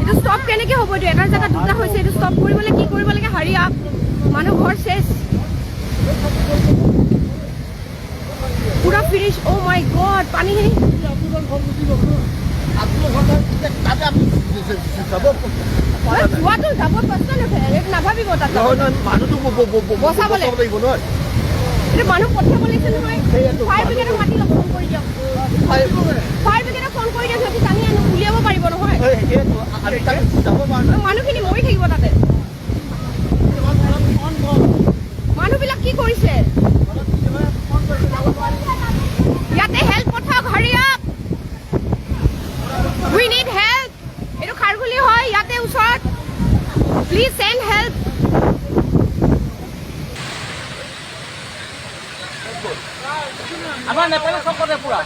এইটো ষ্টপ কেনেকৈ হ'ব? এইটো এটা জেগাত দুটা হৈছে, এইটো ষ্টপ কৰিবলৈ কি কৰিব লাগে? হাৰি আপ, মানুহ ঘৰ চেছ, পুৰা ফিনিছ। অ' মাই গড, পানীখিনি যোৱাটো যাব কষ্ট নুঠে, নাভাবিব তাত মানুহটো বচাব লাগিব নহয়। এইটো মানুহ পঠিয়াব লাগিছে নহয়। ফায়াৰ ব্ৰিগেডক মাতি ল'ব, ফোন কৰি দিয়ক। ফায়াৰ ব্ৰিগেডক ফোন কৰি দিয়ক, সিহঁতি টানি আনি উলিয়াব পাৰিব নহয়। মানুহখিনি মৰি থাকিব তাতে। মানুহবিলাক কি কৰিছে? ইয়াতে হেল্প পঠাওক, হাৰি আপ, উই নিড হেল্প। এইটো খাৰঘুলি হয়, ইয়াতে ওচৰত, প্লিজ চেণ্ড হেল্প। আমাৰ নেপালী চব কৰে পুৰা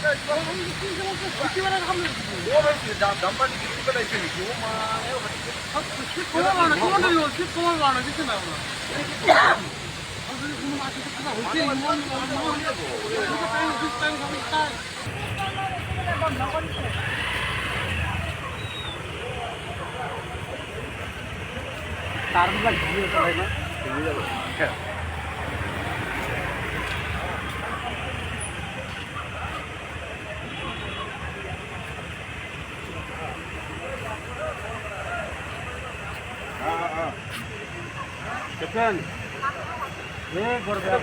তাৰবিলাক ঘূৰি পৰে ন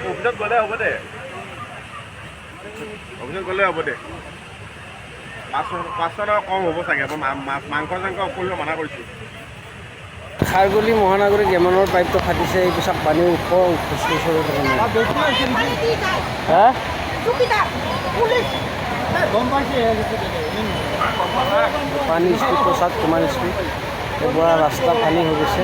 অফিচত গ'লে হ'ব দে, অফিচত গ'লে হ'ব দে। 500 টকা কম হ'ব চাগে। মাংস চাংস কৰিব মানা কৰিছোঁ। খাৰগুলি মহানগৰী গেমনৰ পাইপটো ফাটিছে, এই পিছত পানী ওখ পানী স্পীড প্ৰচাৰ কিমান স্পীড, পুৰা ৰাস্তা পানী হৈ গৈছে।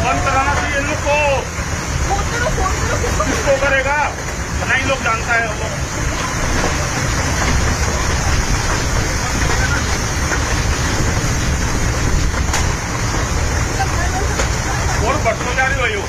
बंद कराना चाहिए इन लोग को, किसको करेगा नहीं लोग जानता है वो। और बच्चों जा रही हो